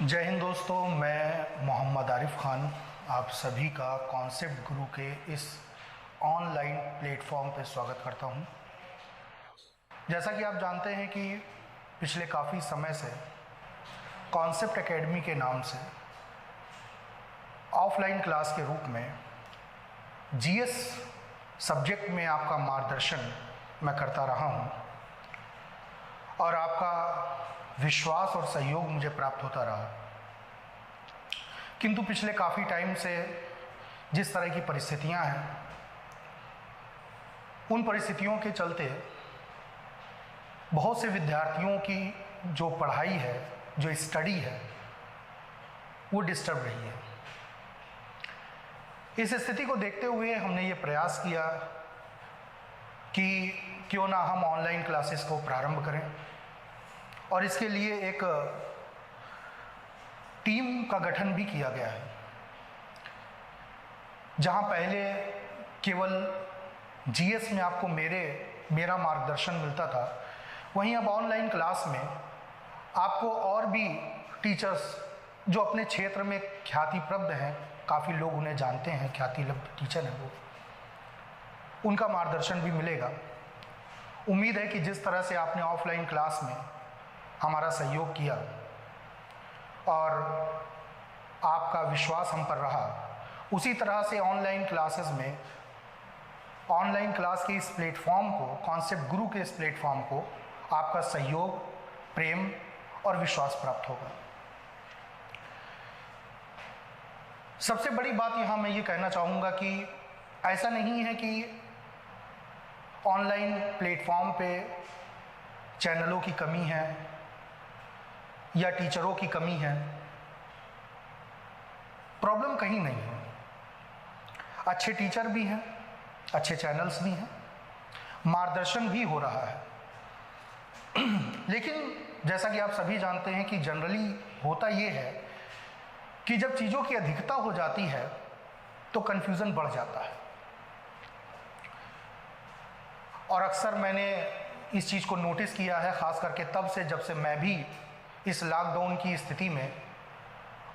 जय हिंद दोस्तों, मैं मोहम्मद आरिफ खान आप सभी का कॉन्सेप्ट गुरु के इस ऑनलाइन प्लेटफॉर्म पर स्वागत करता हूं। जैसा कि आप जानते हैं कि पिछले काफ़ी समय से कॉन्सेप्ट एकेडमी के नाम से ऑफलाइन क्लास के रूप में जीएस सब्जेक्ट में आपका मार्गदर्शन मैं करता रहा हूं और आपका विश्वास और सहयोग मुझे प्राप्त होता रहा। किंतु पिछले काफ़ी टाइम से जिस तरह की परिस्थितियां हैं, उन परिस्थितियों के चलते बहुत से विद्यार्थियों की जो पढ़ाई है, जो स्टडी है, वो डिस्टर्ब रही है। इस स्थिति को देखते हुए हमने ये प्रयास किया कि क्यों ना हम ऑनलाइन क्लासेस को प्रारंभ करें और इसके लिए एक टीम का गठन भी किया गया है। जहां पहले केवल जीएस में आपको मेरा मार्गदर्शन मिलता था, वहीं अब ऑनलाइन क्लास में आपको और भी टीचर्स जो अपने क्षेत्र में ख्यातिप्रद हैं, काफ़ी लोग उन्हें जानते हैं, ख्यातिलब्ध टीचर हैं वो, उनका मार्गदर्शन भी मिलेगा। उम्मीद है कि जिस तरह से आपने ऑफलाइन क्लास में हमारा सहयोग किया और आपका विश्वास हम पर रहा, उसी तरह से ऑनलाइन क्लासेस में ऑनलाइन क्लास के इस प्लेटफॉर्म को, कॉन्सेप्ट गुरु के इस प्लेटफॉर्म को आपका सहयोग, प्रेम और विश्वास प्राप्त होगा। सबसे बड़ी बात यहाँ मैं ये कहना चाहूँगा कि ऐसा नहीं है कि ऑनलाइन प्लेटफॉर्म पे चैनलों की कमी है या टीचरों की कमी है। प्रॉब्लम कहीं नहीं है। अच्छे टीचर भी हैं, अच्छे चैनल्स भी हैं, मार्गदर्शन भी हो रहा है। लेकिन जैसा कि आप सभी जानते हैं कि जनरली होता ये है कि जब चीज़ों की अधिकता हो जाती है तो कन्फ्यूज़न बढ़ जाता है। और अक्सर मैंने इस चीज़ को नोटिस किया है, ख़ास करके तब से जब से मैं भी इस लॉकडाउन की स्थिति में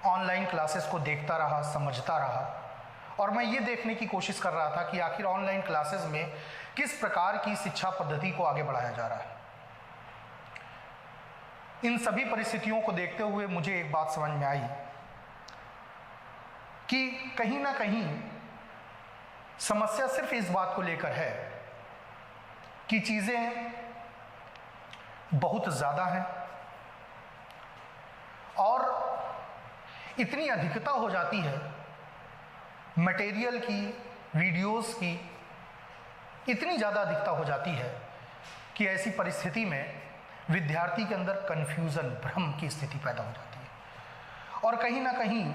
ऑनलाइन क्लासेस को देखता रहा, समझता रहा, और मैं ये देखने की कोशिश कर रहा था कि आखिर ऑनलाइन क्लासेस में किस प्रकार की शिक्षा पद्धति को आगे बढ़ाया जा रहा है। इन सभी परिस्थितियों को देखते हुए मुझे एक बात समझ में आई कि कहीं ना कहीं समस्या सिर्फ इस बात को लेकर है कि चीज़ें बहुत ज़्यादा हैं और इतनी अधिकता हो जाती है मटेरियल की, वीडियोस की, इतनी ज़्यादा अधिकता हो जाती है कि ऐसी परिस्थिति में विद्यार्थी के अंदर कन्फ्यूज़न, भ्रम की स्थिति पैदा हो जाती है। और कहीं ना कहीं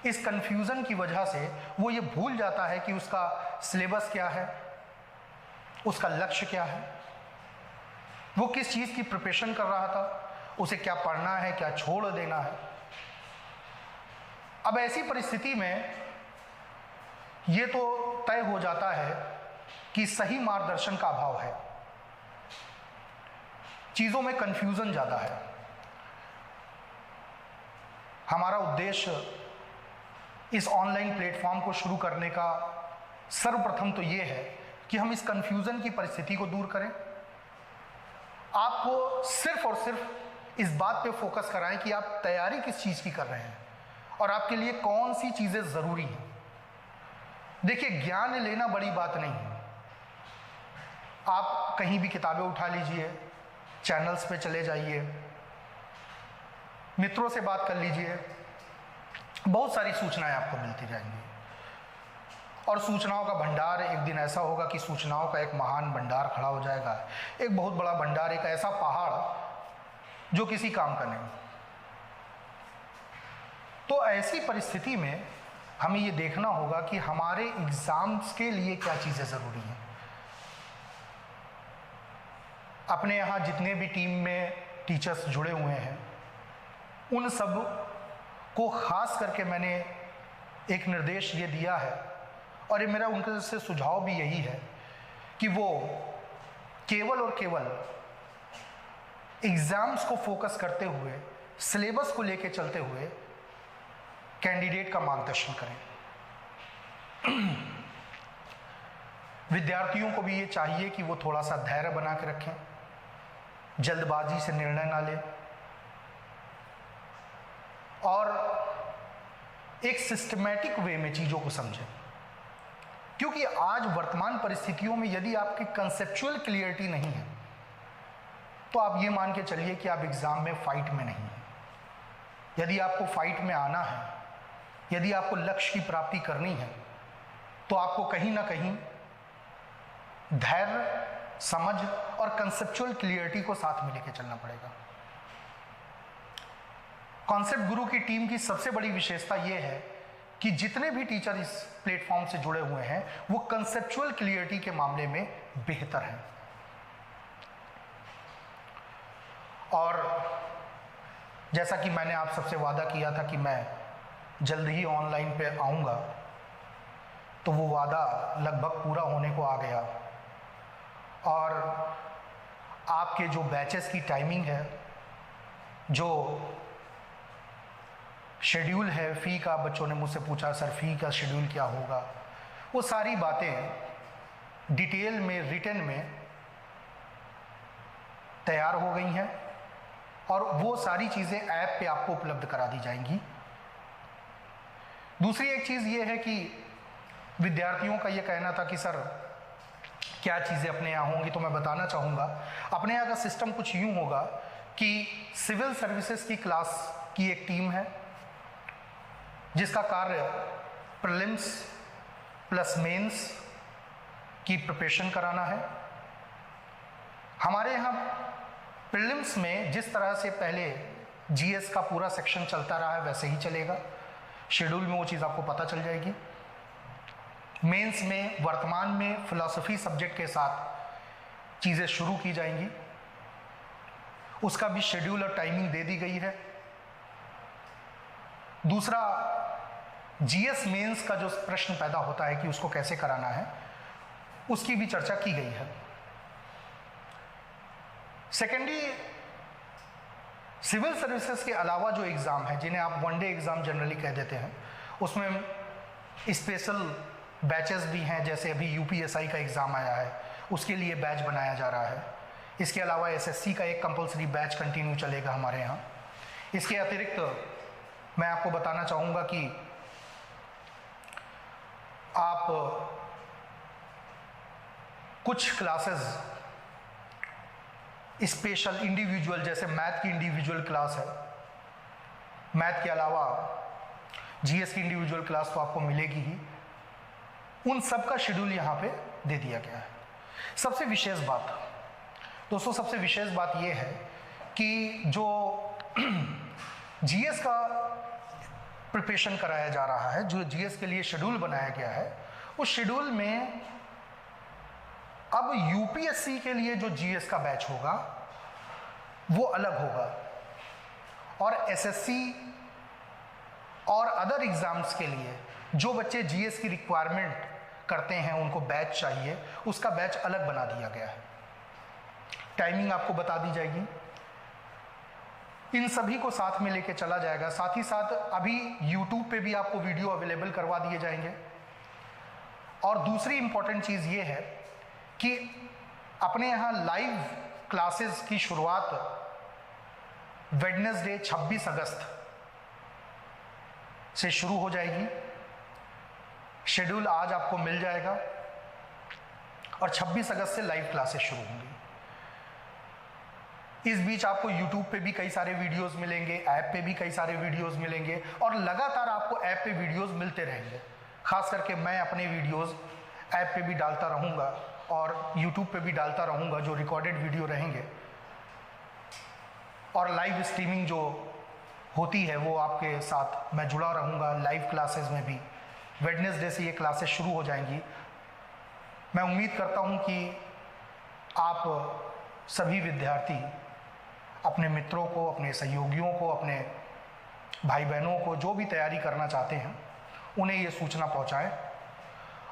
इस कन्फ्यूज़न की वजह से वो ये भूल जाता है कि उसका सिलेबस क्या है, उसका लक्ष्य क्या है, वो किस चीज़ की प्रिपरेशन कर रहा था, उसे क्या पढ़ना है, क्या छोड़ देना है। अब ऐसी परिस्थिति में ये तो तय हो जाता है कि सही मार्गदर्शन का अभाव है, चीज़ों में कन्फ्यूज़न ज़्यादा है। हमारा उद्देश्य इस ऑनलाइन प्लेटफॉर्म को शुरू करने का सर्वप्रथम तो ये है कि हम इस कन्फ्यूज़न की परिस्थिति को दूर करें, आपको सिर्फ और सिर्फ इस बात पे फोकस कराएं कि आप तैयारी किस चीज़ की कर रहे हैं और आपके लिए कौन सी चीज़ें ज़रूरी हैं। देखिए, ज्ञान लेना बड़ी बात नहीं है। आप कहीं भी किताबें उठा लीजिए, चैनल्स पे चले जाइए, मित्रों से बात कर लीजिए, बहुत सारी सूचनाएं आपको मिलती जाएंगी और सूचनाओं का भंडार एक दिन ऐसा होगा कि सूचनाओं का एक महान भंडार खड़ा हो जाएगा, एक बहुत बड़ा भंडार, एक ऐसा पहाड़ जो किसी काम का नहीं। तो ऐसी परिस्थिति में हमें ये देखना होगा कि हमारे एग्जाम्स के लिए क्या चीज़ें ज़रूरी हैं। अपने यहाँ जितने भी टीम में टीचर्स जुड़े हुए हैं, उन सब को खास करके मैंने एक निर्देश ये दिया है और ये मेरा उनके से सुझाव भी यही है कि वो केवल और केवल एग्ज़ाम्स को फोकस करते हुए सिलेबस को लेकर चलते हुए कैंडिडेट का मार्गदर्शन करें। विद्यार्थियों को भी ये चाहिए कि वो थोड़ा सा धैर्य बना के रखें, जल्दबाजी से निर्णय ना लें और एक सिस्टमैटिक वे में चीज़ों को समझें। क्योंकि आज वर्तमान परिस्थितियों में यदि आपकी कंसेप्चुअल क्लियरिटी नहीं है तो आप ये मान के चलिए कि आप एग्ज़ाम में फाइट में नहीं हैं। यदि आपको फाइट में आना है, यदि आपको लक्ष्य की प्राप्ति करनी है, तो आपको कहीं ना कहीं धैर्य, समझ और कंसेप्चुअल क्लियरिटी को साथ में लेकर चलना पड़ेगा। कॉन्सेप्ट गुरु की टीम की सबसे बड़ी विशेषता यह है कि जितने भी टीचर इस प्लेटफॉर्म से जुड़े हुए हैं वो कंसेप्चुअल क्लियरिटी के मामले में बेहतर हैं। और जैसा कि मैंने आप सबसे वादा किया था कि मैं जल्द ही ऑनलाइन पे आऊँगा, तो वो वादा लगभग पूरा होने को आ गया। और आपके जो बैचेस की टाइमिंग है, जो शेड्यूल है, फ़ी का, बच्चों ने मुझसे पूछा सर फ़ी का शेड्यूल क्या होगा, वो सारी बातें डिटेल में रिटन में तैयार हो गई हैं और वो सारी चीज़ें ऐप पे आपको उपलब्ध करा दी जाएंगी। दूसरी एक चीज़ ये है कि विद्यार्थियों का ये कहना था कि सर क्या चीज़ें अपने यहाँ होंगी, तो मैं बताना चाहूँगा अपने यहाँ का सिस्टम कुछ यूँ होगा कि सिविल सर्विसेज की क्लास की एक टीम है जिसका कार्य प्रीलिम्स प्लस मेंस की प्रिपरेशन कराना है। हमारे यहाँ प्रीलिम्स में जिस तरह से पहले जीएस का पूरा सेक्शन चलता रहा है वैसे ही चलेगा, शेड्यूल में वो चीज़ आपको पता चल जाएगी। मेंस में वर्तमान में फिलॉसफी सब्जेक्ट के साथ चीज़ें शुरू की जाएंगी, उसका भी शेड्यूल और टाइमिंग दे दी गई है। दूसरा, जीएस मेंस का जो प्रश्न पैदा होता है कि उसको कैसे कराना है, उसकी भी चर्चा की गई है। सेकेंडरी, सिविल सर्विसेज के अलावा जो एग्ज़ाम है जिन्हें आप वनडे एग्ज़ाम जनरली कह देते हैं, उसमें स्पेशल बैचेस भी हैं। जैसे अभी यूपीएसआई का एग्ज़ाम आया है, उसके लिए बैच बनाया जा रहा है। इसके अलावा एसएससी का एक कंपलसरी बैच कंटिन्यू चलेगा हमारे यहाँ। इसके अतिरिक्त मैं आपको बताना चाहूँगा कि आप कुछ क्लासेस स्पेशल इंडिविजुअल, जैसे मैथ की इंडिविजुअल क्लास है, मैथ के अलावा जीएस की इंडिविजुअल क्लास तो आपको मिलेगी ही, उन सब का शेड्यूल यहाँ पे दे दिया गया है। सबसे विशेष बात दोस्तों, सबसे विशेष बात यह है कि जो जीएस का प्रिपरेशन कराया जा रहा है, जो जीएस के लिए शेड्यूल बनाया गया है, उस शेड्यूल में अब यूपीएससी के लिए जो जीएस का बैच होगा वो अलग होगा और एसएससी और अदर एग्जाम्स के लिए जो बच्चे जीएस की रिक्वायरमेंट करते हैं, उनको बैच चाहिए, उसका बैच अलग बना दिया गया है। टाइमिंग आपको बता दी जाएगी, इन सभी को साथ में लेके चला जाएगा। साथ ही साथ अभी यूट्यूब पे भी आपको वीडियो अवेलेबल करवा दिए जाएंगे। और दूसरी इंपॉर्टेंट चीज़ ये है कि अपने यहाँ लाइव क्लासेस की शुरुआत वेडनेसडे 26 अगस्त से शुरू हो जाएगी। शेड्यूल आज आपको मिल जाएगा और 26 अगस्त से लाइव क्लासेस शुरू होंगी। इस बीच आपको YouTube पे भी कई सारे वीडियोस मिलेंगे, ऐप पे भी कई सारे वीडियोस मिलेंगे और लगातार आपको ऐप पे वीडियोस मिलते रहेंगे। खास करके मैं अपने वीडियोस ऐप पे भी डालता रहूँगा और YouTube पे भी डालता रहूँगा, जो रिकॉर्डेड वीडियो रहेंगे। और लाइव स्ट्रीमिंग जो होती है वो आपके साथ मैं जुड़ा रहूँगा। लाइव क्लासेस में भी वेडनेसडे से ये क्लासेस शुरू हो जाएंगी। मैं उम्मीद करता हूँ कि आप सभी विद्यार्थी अपने मित्रों को, अपने सहयोगियों को, अपने भाई बहनों को, जो भी तैयारी करना चाहते हैं, उन्हें ये सूचना पहुँचाएँ।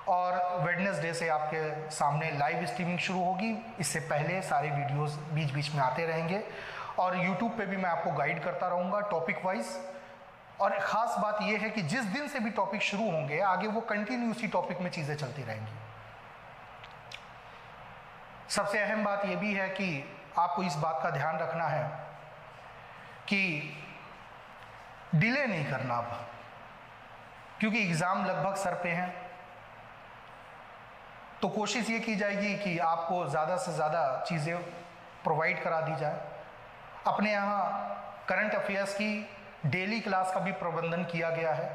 और वेडनेसडे से आपके सामने लाइव स्ट्रीमिंग शुरू होगी। इससे पहले सारे वीडियोस बीच बीच में आते रहेंगे और यूट्यूब पे भी मैं आपको गाइड करता रहूँगा टॉपिक वाइज। और ख़ास बात यह है कि जिस दिन से भी टॉपिक शुरू होंगे आगे वो कंटिन्यू उसी टॉपिक में चीज़ें चलती रहेंगी। सबसे अहम बात यह भी है कि आपको इस बात का ध्यान रखना है कि डिले नहीं करना अब, क्योंकि एग्ज़ाम लगभग सर पे हैं। तो कोशिश ये की जाएगी कि आपको ज़्यादा से ज़्यादा चीज़ें प्रोवाइड करा दी जाए। अपने यहाँ करंट अफेयर्स की डेली क्लास का भी प्रबंधन किया गया है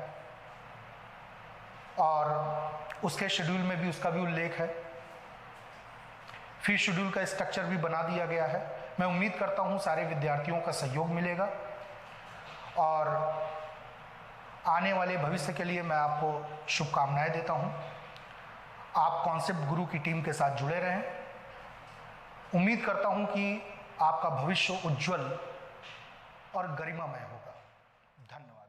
और उसके शेड्यूल में भी उसका भी उल्लेख है। फीस शेड्यूल का स्ट्रक्चर भी बना दिया गया है। मैं उम्मीद करता हूँ सारे विद्यार्थियों का सहयोग मिलेगा और आने वाले भविष्य के लिए मैं आपको शुभकामनाएं देता हूँ। आप कॉन्सेप्ट गुरु की टीम के साथ जुड़े रहें। उम्मीद करता हूँ कि आपका भविष्य उज्जवल और गरिमामय होगा। धन्यवाद।